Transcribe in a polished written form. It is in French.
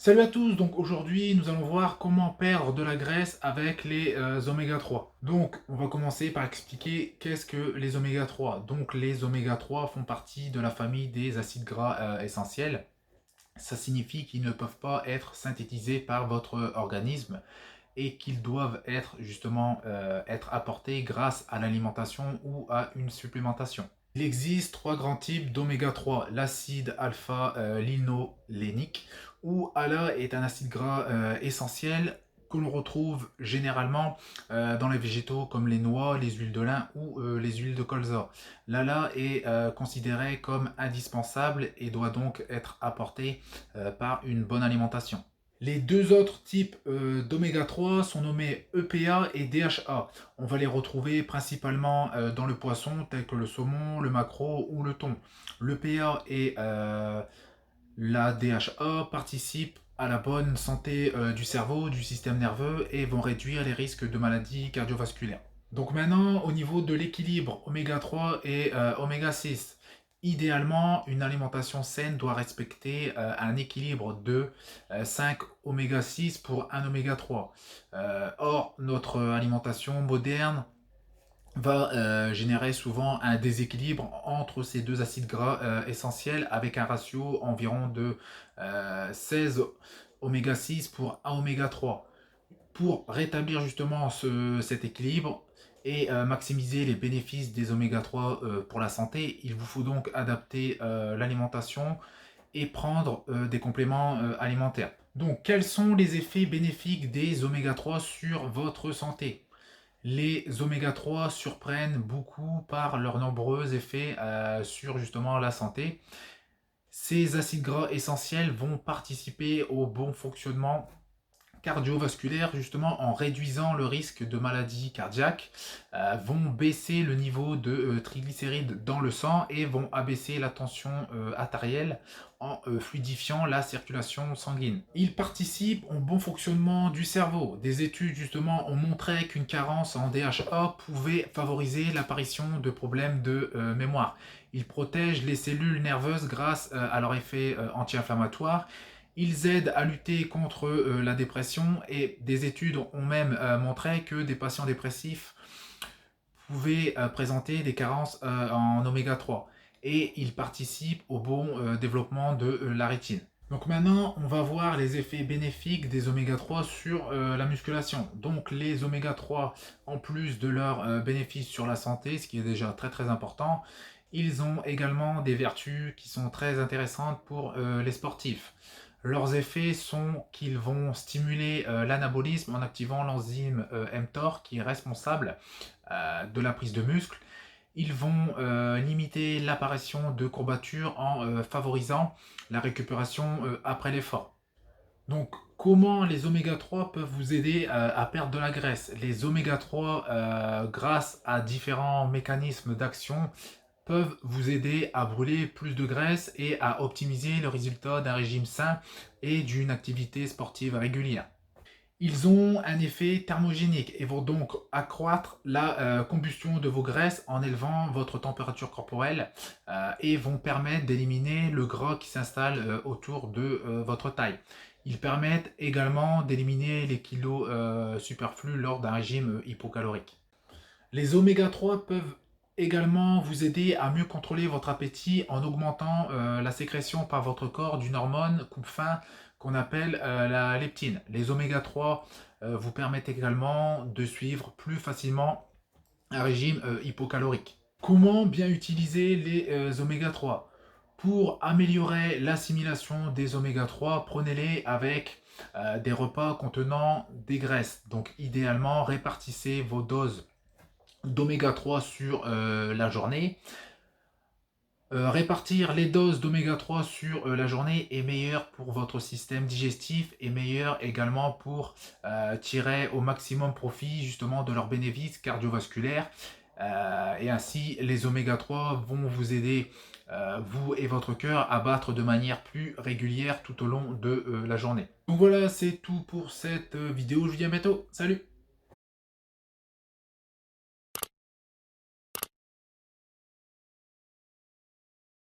Salut à tous, donc aujourd'hui nous allons voir comment perdre de la graisse avec les oméga 3. Donc on va commencer par expliquer qu'est-ce que les oméga 3. Donc les oméga 3 font partie de la famille des acides gras essentiels. Ça signifie qu'ils ne peuvent pas être synthétisés par votre organisme et qu'ils doivent être justement être apportés grâce à l'alimentation ou à une supplémentation. Il existe trois grands types d'oméga 3, l'acide alpha-linolénique, où ALA est un acide gras essentiel que l'on retrouve généralement dans les végétaux comme les noix, les huiles de lin ou les huiles de colza. L'ALA est considéré comme indispensable et doit donc être apporté par une bonne alimentation. Les deux autres types d'oméga 3 sont nommés EPA et DHA. On va les retrouver principalement dans le poisson, tel que le saumon, le maquereau ou le thon. L'EPA et la DHA participent à la bonne santé du cerveau, du système nerveux et vont réduire les risques de maladies cardiovasculaires. Donc maintenant, au niveau de l'équilibre oméga 3 et oméga 6, idéalement, une alimentation saine doit respecter un équilibre de 5 oméga 6 pour un oméga 3. Or, notre alimentation moderne va générer souvent un déséquilibre entre ces deux acides gras essentiels avec un ratio environ de 16 oméga 6 pour un oméga 3. Pour rétablir justement cet équilibre et maximiser les bénéfices des oméga 3 pour la santé, il vous faut donc adapter l'alimentation et prendre des compléments alimentaires. Donc, quels sont les effets bénéfiques des oméga 3 sur votre santé? Les oméga 3 surprennent beaucoup par leurs nombreux effets sur justement la santé. Ces acides gras essentiels vont participer au bon fonctionnement cardiovasculaires, justement en réduisant le risque de maladies cardiaques, vont baisser le niveau de triglycérides dans le sang et vont abaisser la tension artérielle en fluidifiant la circulation sanguine. Ils participent au bon fonctionnement du cerveau. Des études justement ont montré qu'une carence en DHA pouvait favoriser l'apparition de problèmes de mémoire. Ils protègent les cellules nerveuses grâce à leur effet anti-inflammatoire. Ils aident à lutter contre la dépression et des études ont même montré que des patients dépressifs pouvaient présenter des carences en oméga 3 et ils participent au bon développement de la rétine. Donc maintenant, on va voir les effets bénéfiques des oméga 3 sur la musculation. Donc les oméga 3, en plus de leurs bénéfices sur la santé, ce qui est déjà très très important, ils ont également des vertus qui sont très intéressantes pour les sportifs. Leurs effets sont qu'ils vont stimuler l'anabolisme en activant l'enzyme mTOR qui est responsable de la prise de muscle. Ils vont limiter l'apparition de courbatures en favorisant la récupération après l'effort. Donc, comment les oméga 3 peuvent vous aider à perdre de la graisse? Les oméga 3, grâce à différents mécanismes d'action, peuvent vous aider à brûler plus de graisse et à optimiser le résultat d'un régime sain et d'une activité sportive régulière. Ils ont un effet thermogénique et vont donc accroître la combustion de vos graisses en élevant votre température corporelle et vont permettre d'éliminer le gras qui s'installe autour de votre taille. Ils permettent également d'éliminer les kilos superflus lors d'un régime hypocalorique. Les oméga 3 peuvent également vous aider à mieux contrôler votre appétit en augmentant la sécrétion par votre corps d'une hormone coupe-faim qu'on appelle la leptine. Les oméga 3 vous permettent également de suivre plus facilement un régime hypocalorique. Comment bien utiliser les oméga 3? Pour améliorer l'assimilation des oméga 3, prenez-les avec des repas contenant des graisses. Donc idéalement, répartissez vos doses d'oméga 3 sur la journée. Répartir les doses d'oméga 3 sur la journée est meilleur pour votre système digestif et meilleur également pour tirer au maximum profit justement de leurs bénéfices cardiovasculaires. Et ainsi, les oméga 3 vont vous aider, vous et votre cœur, à battre de manière plus régulière tout au long de la journée. Donc voilà, c'est tout pour cette vidéo. Je vous dis à bientôt. Salut!